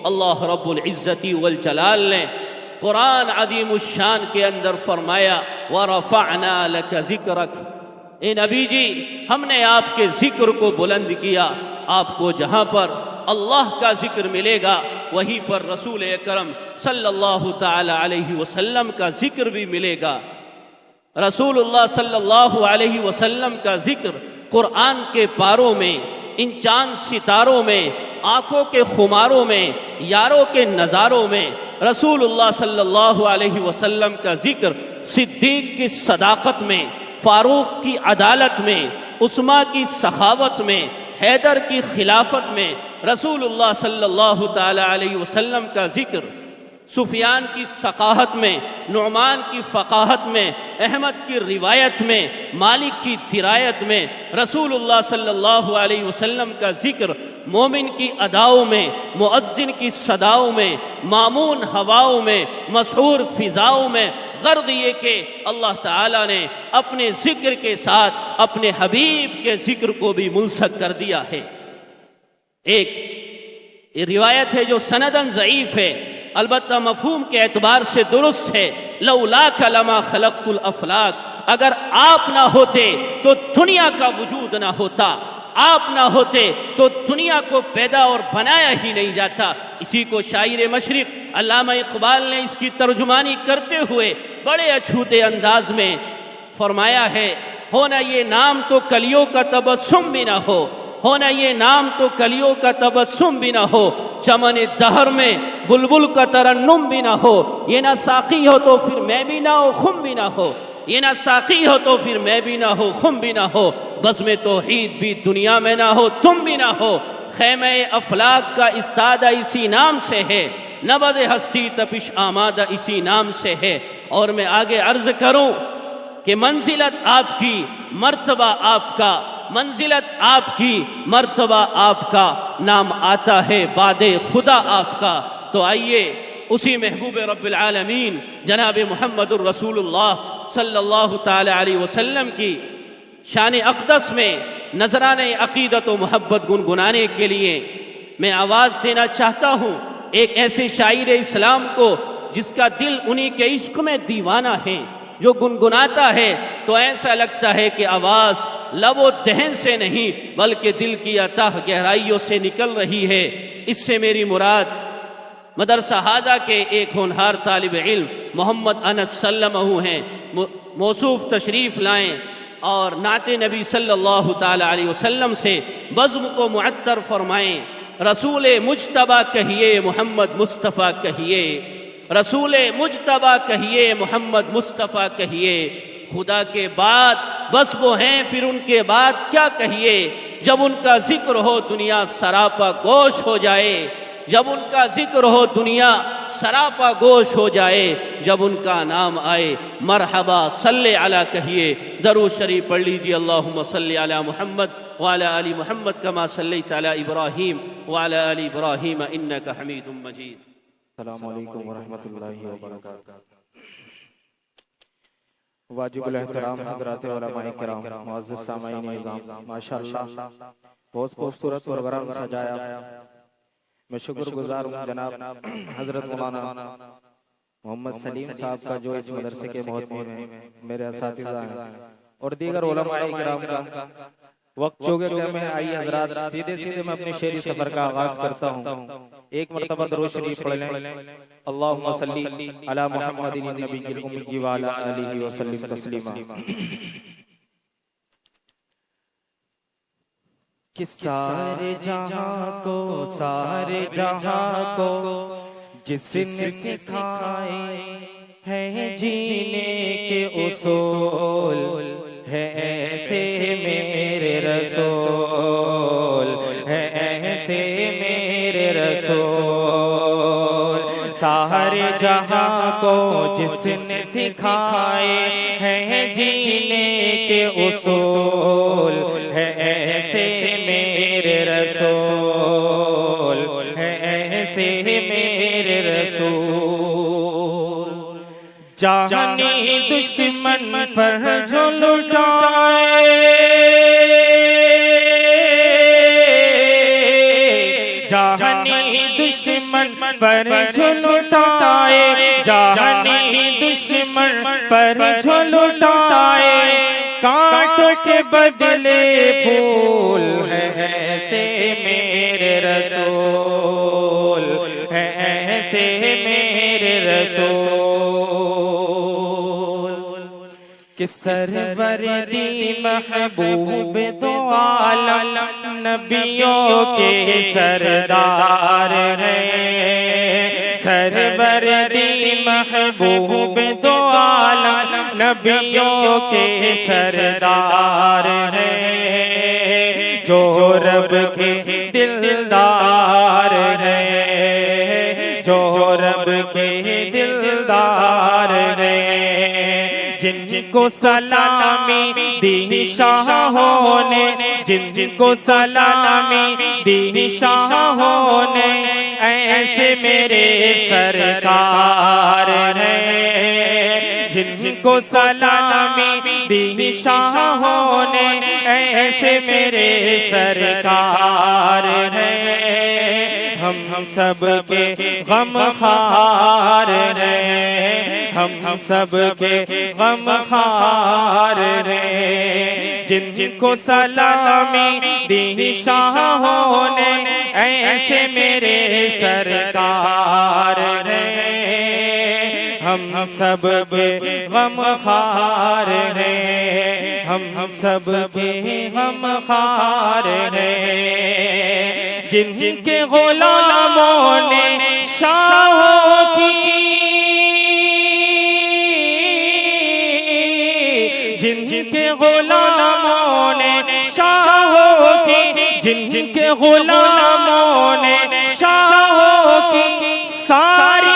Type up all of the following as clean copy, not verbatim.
अल्लाह रब्बुल इज़्ज़ति वल जलाल ने कुरान अज़ीमुश्शान के अंदर फरमाया, व रफ़अना लक ज़िक्रक, ए नबी जी हमने आपके जिक्र को बुलंद किया। आपको जहां पर अल्लाह का जिक्र मिलेगा वहीं पर रसूल अकरम सल्लल्लाहु ताला अलैहि वसल्लम का जिक्र भी मिलेगा। रसूलुल्लाह सल्लल्लाहु अलैहि वसल्लम का जिक्र कुरान के पारों में, इन चांद सितारों में, आंखों के खुमारों में, यारों के नज़ारों में रसूलुल्लाह सल्लल्लाहु अलैहि वसल्लम का जिक्र सिद्दीक की सदाकत में, फारूक की अदालत में, उस्मा की सखावत में, हैदर की खिलाफत में रसूलुल्लाह सल्लल्लाहु ताला अलैहि वसल्लम का जिक्र सुफियान की सकाहत में, नुमान की फ़काहत में, अहमद की रिवायत में, मालिक की दिरायत में रसूलुल्लाह सल्लल्लाहु अलैहि वसल्लम का जिक्र मोमिन की अदाओं में, मुअज्जिन की सदाओं में, मामून हवाओं में, मशहूर फिजाओं में, गर्द ये कि अल्लाह ताला ने अपने जिक्र के साथ अपने हबीब के जिक्र को भी मुल्सक कर दिया है। एक रिवायत है जो सनदन ज़ईफ है, अलबत्ता मफहूम के एतबार से दुरुस्त है। लौलाक लमा खलक़तुल अफ़लाक, अगर आप ना होते तो दुनिया का वजूद ना होता, आप ना होते तो दुनिया को पैदा और बनाया ही नहीं जाता। इसी को शायर मशरिक़ अल्लामा इक़बाल ने इसकी तर्जुमानी करते हुए बड़े अछूते अंदाज में फरमाया है, होना ये नाम तो कलियों का तबस्सुम भी ना हो, होना ये नाम तो कलियों का तबस्सुम भी ना हो, चमन दहर में बुलबुल का तरन्नुम भी ना हो, ये ना साक़ी हो तो फिर मैं भी ना हो, खुम भी ना हो, ये ना साक़ी हो तो फिर मैं भी ना हो, खुम भी ना हो, बज़्म तौहीद भी दुनिया में ना हो, तुम भी ना हो, ख़ैमे अफ़लाक का इस्तादा इसी नाम से है, नबद हस्ती तपिश आमादा इसी नाम से है। और मैं आगे अर्ज़ करूं कि मंजिलत आपकी, मर्तबा आपका, मंजिलत आपकी, मर्तबा आपका, नाम आता है बादे खुदा आपका। तो आइए उसी महबूब रब्बिल आलमीन जनाब मुहम्मदुर रसूलुल्लाह सल्लल्लाहु ताला अलैहि वसल्लम की शान अक़दस में नजराने अक़ीदत व मोहब्बत गुनगुनाने के लिए मैं आवाज़ देना चाहता हूँ एक ऐसे शायर इस्लाम को जिसका दिल उन्हीं के इश्क में दीवाना है। जो गुनगुनाता है तो ऐसा लगता है कि आवाज़ लबो दहन से नहीं बल्कि दिल की अथाह गहराइयों से निकल रही है। इससे मेरी मुराद मदरसा हाजा के एक होनहार तालिब इल्म मोहम्मद अनस सल्लमहु हैं, मौसूफ तशरीफ़ लाएं और नाते नबी सल्लल्लाहु ताला अलैहि वसल्लम से बज़्म को मुअत्तर फरमाएं। रसूले मुज्तबा कहिए, मोहम्मद मुस्तफ़ा कहिए, रसूले मुज्तबा कहिए, मोहम्मद मुस्तफ़ा कहिए। खुदा के बाद बस वो हैं, फिर उनके बाद क्या कहिए। जब उनका जिक्र हो दुनिया सरापा गोश हो जाए, जब उनका जिक्र हो दुनिया सरापा गोश हो जाए, जब उनका नाम आए मरहबा सल्ले अला कहिए। दरूद शरीफ पढ़ लीजिए, अल्लाहुम्मा सल्ली अला मुहम्मद व अला आलि मुहम्मद कमा सल्लैता अला इब्राहीम व अला आलि इब्राहीम इन्नका हमीदुम मजीद। अस्सलामु अलैकुम व रहमतुल्लाहि व बरकातहू। वाजिबुल एहतराम हज़रात उलमाए किराम, मुअज़्ज़ज़ सामाईन इज़ाम, माशाअल्लाह बहुत खूबसूरत प्रोग्राम सजाया। मैं शुक्रगुजार हूँ जनाब हजरत मौलाना मोहम्मद सलीम साहब का जो इस मदरसे के मोहतमिम हैं, मेरे असातिज़ा हैं और दीगर उलमाए किराम का। वक्त चौके में आइए हजरात, सीधे सीधे मैं अपने शेरी सफर का आगाज करता हूँ। एक मरतबा दरूद शरीफ पढ़ लें, अल्लाहुम्मा सल्ली अला मुहम्मदिन नबिय्यिल उम्मी व अला आलिहि व सल्लिम तस्लीमा। कि सारे जहां को जिसने सिखाए हैं जीने के उसूल, है ऐसे मेरे रसूल, है ऐसे मेरे रसूल। सारे जहां को जिसने सिखाए हैं जीने के उसूल, है ऐसे मेरे रसूल, है ऐसे मेरे रसूल। जाने दुश्मन पर जो लुटाए, जाने दुश्मन पर झुलुटाए, जानी दुश्मन पर झुलुटाए, कांटों के बदले फूल है ऐसे मेरे रसूल, है ऐसे मेरे रसूल। कि सरवर दी महबूब दो आलम, नबियों के सरदार हैं। सरवर दी महबूब दो आलम, नबियों के सरदार हैं। जो रब के दिलदार हैं, जो रब के दिलदार हैं। जिनको सलामी दी शाहों ने, जिनको सलामी दी शाहों ने, ऐसे मेरे सरकार हैं। जिनको सलामी दी शाहों ने, ऐसे मेरे सरकार हैं। हम सब के गमखार हैं, हम सब के गमखार हैं। जिनको सलामी दी शाहों ने, ऐसे मेरे सरकार हैं। हम सब के गमखार हैं, हम सब के गमखार हैं। जिनके गुलामों ने शाहों की, जिनके गुलामों ने शाहों की, जिनके गुलामों ने शाहों की सारी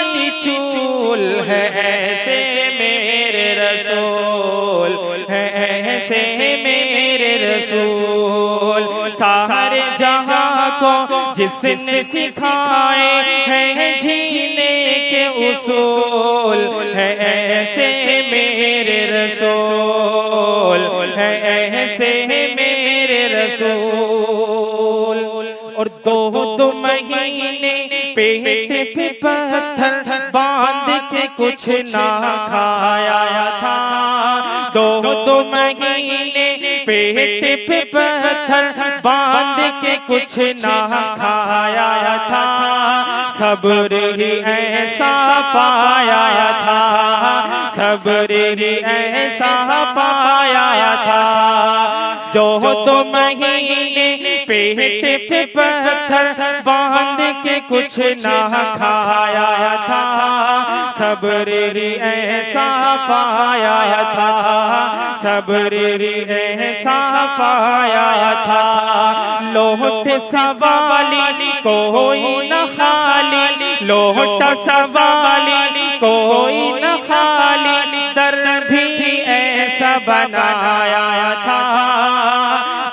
दी चूल है ऐसे मेरे रसूल, है ऐसे मेरे रसूल। सारे जहां को जिसने सिखाए हैं जीने के उसूल, है ऐसे मेरे रसूल, है ऐसे मेरे रसूल। और दो महीने पेट पे पत्थर बांध के कुछ ना खाया था। दो महीने पेट पे पत्थर बांध के कुछ ना खाया था। सब्र ही ऐसा पाया था, सब्र ही ऐसा पाया था। जो 2 महीने पेट पे पत्थर बांध के कुछ ना खाया था। सब्र ही ऐसा पाया था, सब्र ही ऐसा पाया था। लोट सवाली कोई न खाली, लोट सवाली कोई न खाली, दर भी ऐसा बनाया था।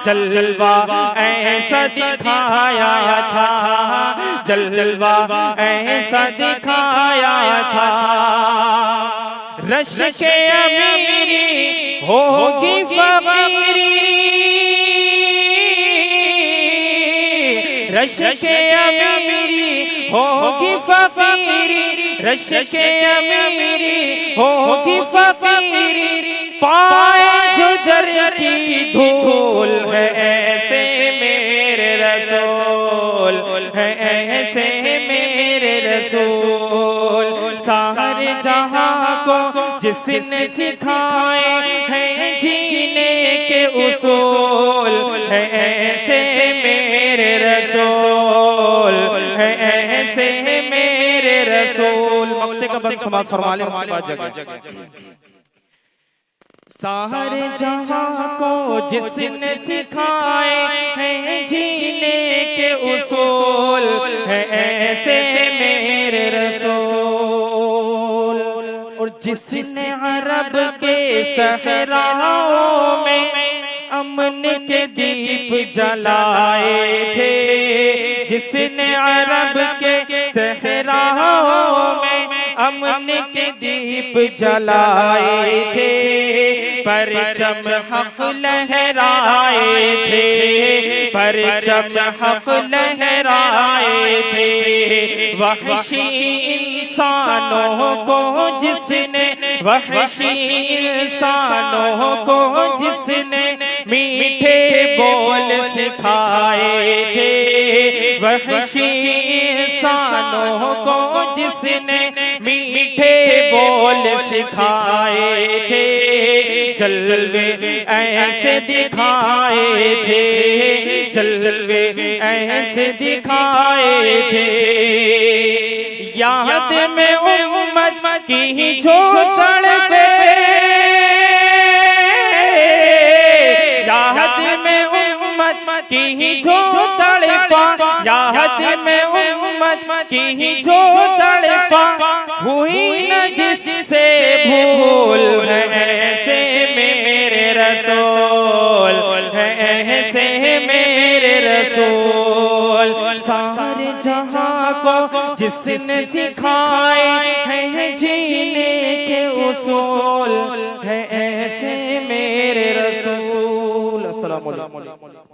जलवा ऐसा दिखाया था, जलवा ऐसा दिखाया था। रश के अमीरी होगी फकीरी, रश के अमीरी होगी फकीरी, रश के अमीरी होगी फकीरी। पाए जो जर की धूल है ऐसे मेरे रसूल, है ऐसे मेरे रसूल। सारे जहां को जिसने सिखाए हैं जीने के उसूल, है ऐसे मेरे रसूल, है ऐसे मेरे रसूल। मक्ते का बंद समाप्त फरमा ले, उसके बाद जगह। सारे जहां को जिसने सिखाए हैं जीने के उसूल, है ऐसे मेरे रसूल। और जिसने अरब के सहराओं में अमन के दीप जलाए थे, जिसने अरब के सहराओं में अमन के दीप जलाए थे। परचम हक लहराए थे, परचम हक लहराए थे। वहशी इंसानों को जिसने, वहशी इंसानों को जिसने मीठे बोल सिखाए थे, वहशी इंसानों को जिसने मीठे बोल सिखाए थे। जलवे ऐसे दिखाए थे, जलवे ऐसे दिखाए थे। याद में उम्मत की जो तड़पे, याद में उम्मत की जो तड़पा, याद में उम्मत की जो तड़पा, हुई न जिससे भूल है ऐसे मेरे रसूल, है ऐसे मेरे रसूल। सारे जहां को जिसने सिखाए हैं जीने के उसूल, है ऐसे मेरे रसूल। अस्सलाम वालेकुम।